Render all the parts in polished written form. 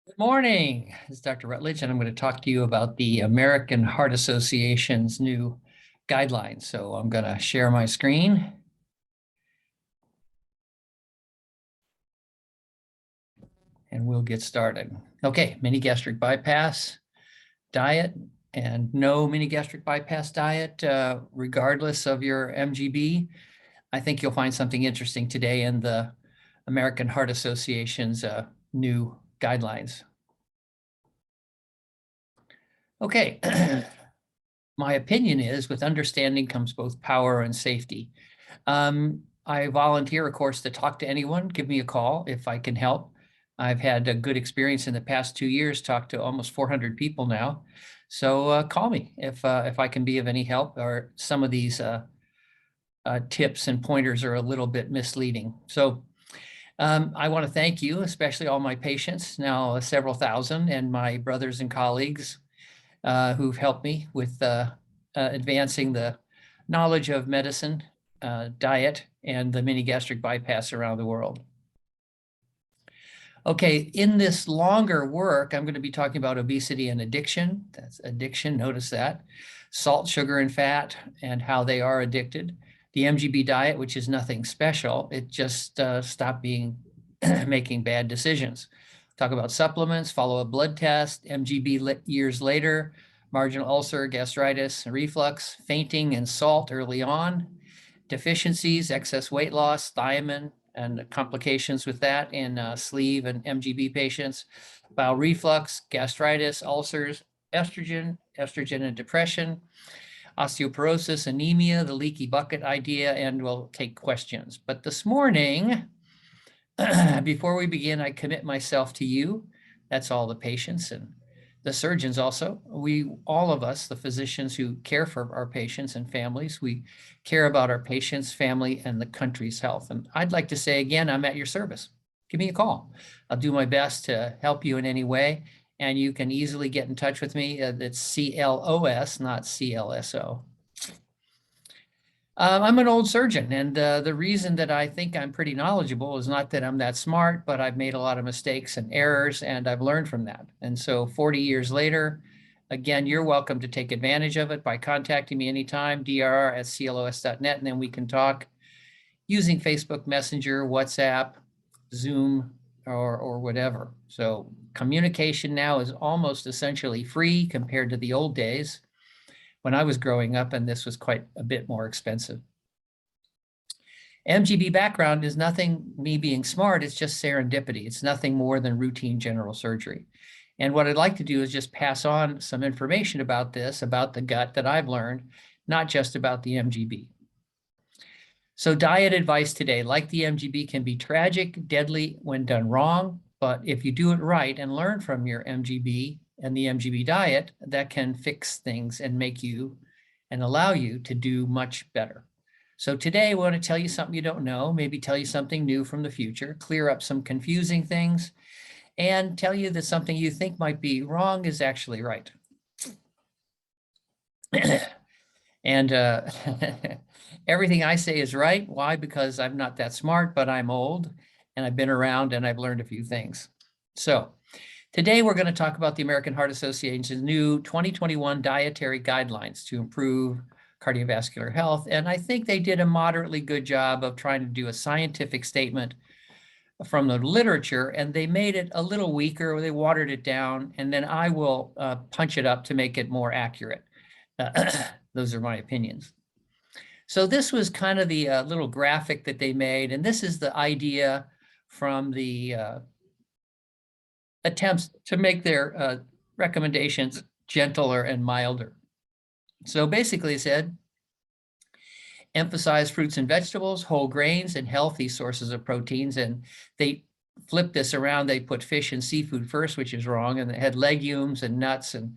Good morning. This is Dr. Rutledge, and I'm going to talk to you about the American Heart Association's new guidelines. So I'm going to share my screen. And we'll get started. Okay, mini gastric bypass diet and no mini gastric bypass diet, regardless of your MGB. I think you'll find something interesting today in the American Heart Association's new guidelines. Okay, my opinion is with understanding comes both power and safety. I volunteer, of course, to talk to anyone. Give me a call if I can help. I've had a good experience in the past 2 years, talked to almost 400 people now. So call me if I can be of any help, or some of these tips and pointers are a little bit misleading. So I want to thank you, especially all my patients, now several thousand, and my brothers and colleagues who've helped me with advancing the knowledge of medicine, diet, and the mini gastric bypass around the world. Okay, in this longer work, I'm going to be talking about obesity and addiction. That's addiction, notice that. Salt, sugar, and fat, and how they are addicted. The MGB diet, which is nothing special. It just stopped making bad decisions. Talk about supplements, follow a blood test, MGB years later, marginal ulcer, gastritis, reflux, fainting, and salt early on, deficiencies, excess weight loss, thiamine, and complications with that in sleeve and MGB patients, bowel reflux, gastritis, ulcers, estrogen and depression, osteoporosis, anemia, the leaky bucket idea, and we'll take questions. But this morning, before we begin, I commit myself to you. That's all the patients and the surgeons also. All of us, the physicians who care for our patients and families, we care about our patients, family, and the country's health. And I'd like to say again, I'm at your service. Give me a call. I'll do my best to help you in any way. And you can easily get in touch with me. It's CLOS, not CLSO. I'm an old surgeon, and the reason that I think I'm pretty knowledgeable is not that I'm that smart, but I've made a lot of mistakes and errors, and I've learned from that. And so 40 years later, again, you're welcome to take advantage of it by contacting me anytime, drr@clos.net, and then we can talk using Facebook Messenger, WhatsApp, Zoom, or whatever. So communication now is almost essentially free compared to the old days when I was growing up, and this was quite a bit more expensive. MGB background is nothing me being smart, it's just serendipity. It's nothing more than routine general surgery. And what I'd like to do is just pass on some information about this, about the gut that I've learned, not just about the MGB. So diet advice today, like the MGB, can be tragic, deadly when done wrong, but if you do it right and learn from your MGB and the MGB diet, that can fix things and make you and allow you to do much better. So today I want to tell you something you don't know, maybe tell you something new from the future, clear up some confusing things, and tell you that something you think might be wrong is actually right. And everything I say is right. Why? Because I'm not that smart, but I'm old and I've been around and I've learned a few things. So today we're going to talk about the American Heart Association's new 2021 dietary guidelines to improve cardiovascular health. And I think they did a moderately good job of trying to do a scientific statement from the literature, and they made it a little weaker. They watered it down, and then I will punch it up to make it more accurate. Those are my opinions. So this was kind of the little graphic that they made, and this is the idea from the attempts to make their recommendations gentler and milder. So basically it said, emphasize fruits and vegetables, whole grains, and healthy sources of proteins. And they flipped this around. They put fish and seafood first, which is wrong. And they had legumes and nuts, and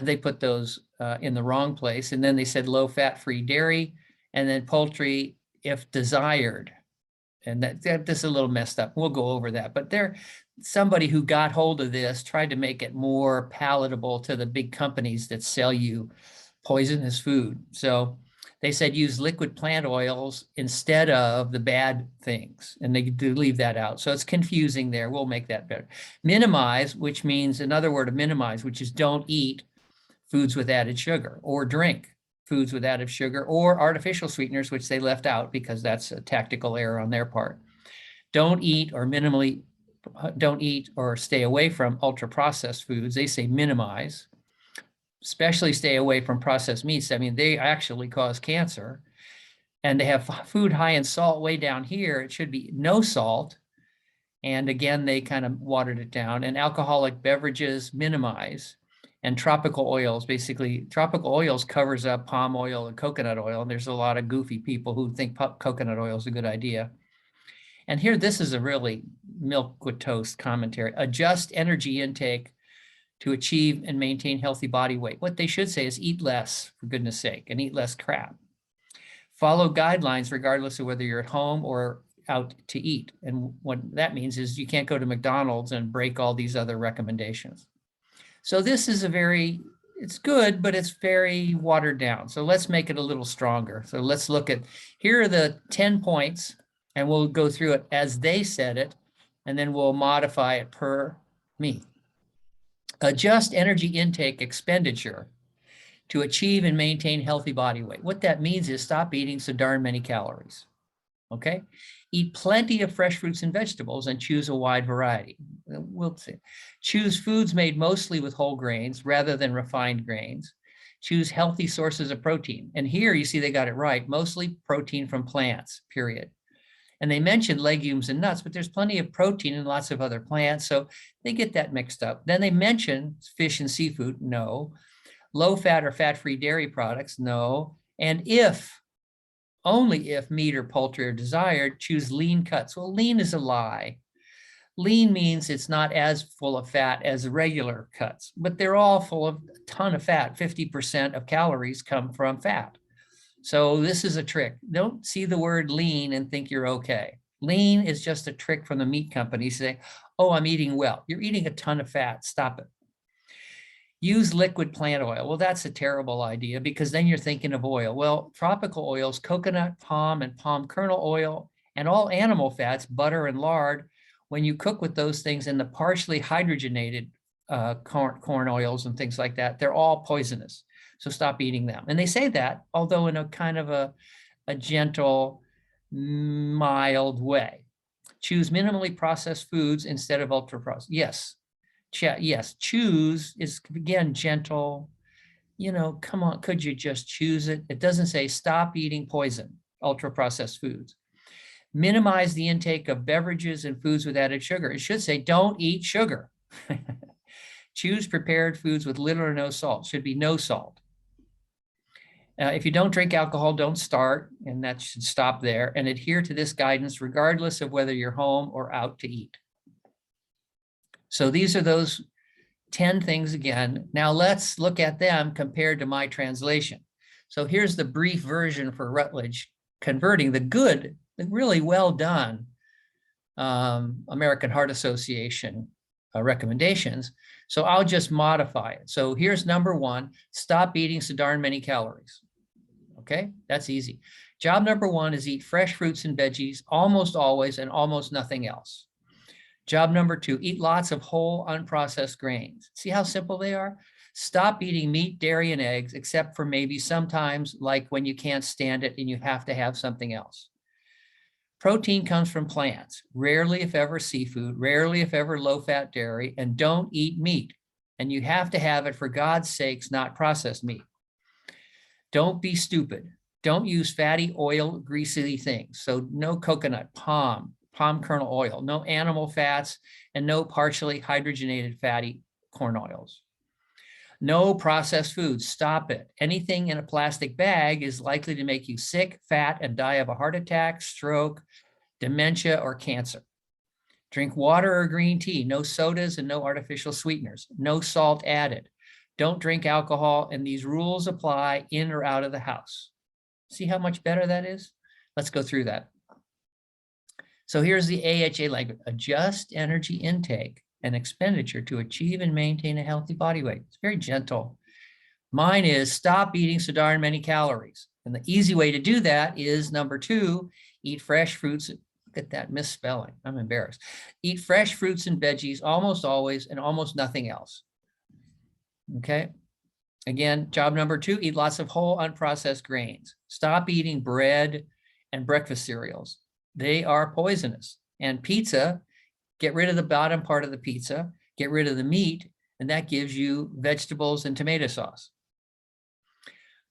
they put those in the wrong place. And then they said low-fat-free dairy, and then poultry if desired. And this is a little messed up. We'll go over that. But somebody who got hold of this tried to make it more palatable to the big companies that sell you poisonous food. So They said use liquid plant oils instead of the bad things, and they do leave that out. So it's confusing there. We'll make that better. Minimize, which means another word of minimize, which is don't eat foods with added sugar or drink foods with added sugar or artificial sweeteners, which they left out because that's a tactical error on their part. Don't eat or stay away from ultra processed foods. They say minimize. Especially stay away from processed meats. I mean, they actually cause cancer. And they have food high in salt way down here. It should be no salt. And again, they kind of watered it down. And alcoholic beverages, minimize. And tropical oils, basically, tropical oils covers up palm oil and coconut oil. And there's a lot of goofy people who think coconut oil is a good idea. And here, this is a really milk with toast commentary. Adjust energy intake to achieve and maintain healthy body weight. What they should say is eat less, for goodness sake, and eat less crap. Follow guidelines regardless of whether you're at home or out to eat. And what that means is you can't go to McDonald's and break all these other recommendations. So this is it's good, but it's very watered down. So let's make it a little stronger. So let's look at, here are the 10 points, and we'll go through it as they said it, and then we'll modify it per me. Adjust energy intake expenditure to achieve and maintain healthy body weight. What that means is stop eating so darn many calories, okay? Eat plenty of fresh fruits and vegetables and choose a wide variety. We'll see. Choose foods made mostly with whole grains rather than refined grains. Choose healthy sources of protein. And here you see they got it right, mostly protein from plants, period. And they mentioned legumes and nuts, but there's plenty of protein in lots of other plants, so they get that mixed up. Then they mention fish and seafood, no. Low-fat or fat-free dairy products, no. And only if meat or poultry are desired, choose lean cuts. Well, lean is a lie. Lean means it's not as full of fat as regular cuts, but they're all full of a ton of fat. 50% of calories come from fat. So this is a trick. Don't see the word lean and think you're okay. Lean is just a trick from the meat companies saying, oh, I'm eating well. You're eating a ton of fat. Stop it. Use liquid plant oil. Well, that's a terrible idea because then you're thinking of oil. Well, tropical oils, coconut, palm, and palm kernel oil, and all animal fats, butter and lard, when you cook with those things in the partially hydrogenated corn oils and things like that, they're all poisonous. So stop eating them. And they say that, although in a kind of a gentle, mild way. Choose minimally processed foods instead of ultra processed. Yes. Yes. Choose is, again, gentle. You know, come on, could you just choose it? It doesn't say stop eating poison, ultra processed foods. Minimize the intake of beverages and foods with added sugar. It should say don't eat sugar. Choose prepared foods with little or no salt. Should be no salt. If you don't drink alcohol, don't start, and that should stop there, and adhere to this guidance regardless of whether you're home or out to eat. So these are those 10 things again. Now let's look at them compared to my translation. So here's the brief version for Rutledge, converting the good, the really well done American Heart Association recommendations. So I'll just modify it. So here's number 1, stop eating so darn many calories. Okay, that's easy. Job number 1 is eat fresh fruits and veggies almost always and almost nothing else. Job number 2, eat lots of whole unprocessed grains. See how simple they are? Stop eating meat, dairy, and eggs, except for maybe sometimes like when you can't stand it and you have to have something else. Protein comes from plants, rarely if ever seafood, rarely if ever low-fat dairy, and don't eat meat. And you have to have it, for God's sakes, not processed meat. Don't be stupid. Don't use fatty, oil, greasy things. So no coconut, palm kernel oil, no animal fats, and no partially hydrogenated fatty corn oils. No processed foods. Stop it. Anything in a plastic bag is likely to make you sick, fat, and die of a heart attack, stroke, dementia, or cancer. Drink water or green tea. No sodas and no artificial sweeteners. No salt added. Don't drink alcohol, and these rules apply in or out of the house. See how much better that is? Let's go through that. So here's the AHA language. Adjust energy intake and expenditure to achieve and maintain a healthy body weight. It's very gentle. Mine is stop eating so darn many calories. And the easy way to do that is number 2, eat fresh fruits. Look at that misspelling. I'm embarrassed. Eat fresh fruits and veggies almost always and almost nothing else. Okay. Again, job number 2, eat lots of whole unprocessed grains. Stop eating bread and breakfast cereals. They are poisonous. And pizza, get rid of the bottom part of the pizza, get rid of the meat, and that gives you vegetables and tomato sauce.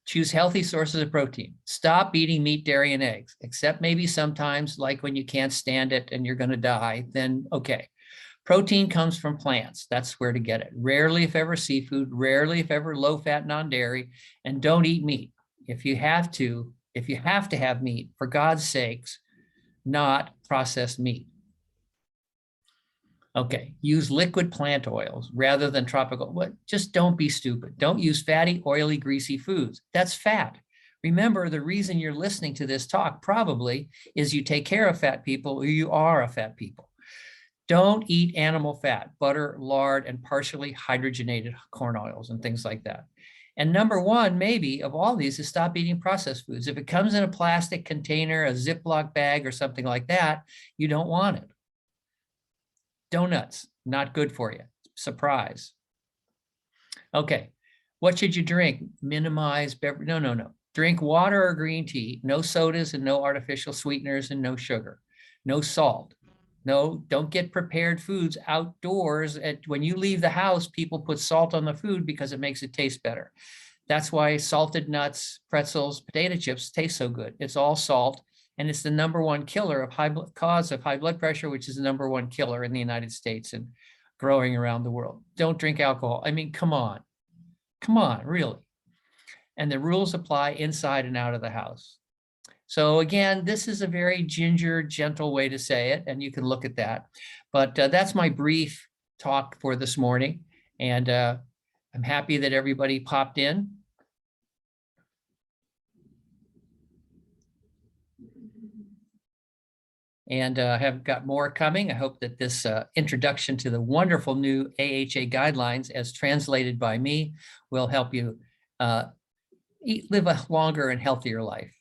Choose healthy sources of protein. Stop eating meat, dairy, and eggs, except maybe sometimes like when you can't stand it and you're going to die, then okay. Protein comes from plants. That's where to get it. Rarely, if ever, seafood, rarely, if ever, low-fat, non-dairy, and don't eat meat. If you have to have meat, for God's sakes, not processed meat. Okay, use liquid plant oils rather than tropical. What? Just don't be stupid. Don't use fatty, oily, greasy foods. That's fat. Remember, the reason you're listening to this talk probably is you take care of fat people or you are a fat people. Don't eat animal fat, butter, lard, and partially hydrogenated corn oils and things like that. And number 1, maybe, of all these is stop eating processed foods. If it comes in a plastic container, a Ziploc bag, or something like that, you don't want it. Donuts, not good for you. Surprise. Okay, what should you drink? Minimize beverage. No. Drink water or green tea, no sodas and no artificial sweeteners and no sugar, no salt. No, don't get prepared foods outdoors. When you leave the house, people put salt on the food because it makes it taste better. That's why salted nuts, pretzels, potato chips taste so good. It's all salt, and it's the number 1 killer of cause of high blood pressure, which is the number 1 killer in the United States and growing around the world. Don't drink alcohol. I mean, come on, really. And the rules apply inside and out of the house. So again, this is a very gentle way to say it, and you can look at that. But that's my brief talk for this morning, and I'm happy that everybody popped in. And I have got more coming. I hope that this introduction to the wonderful new AHA guidelines, as translated by me, will help you live a longer and healthier life.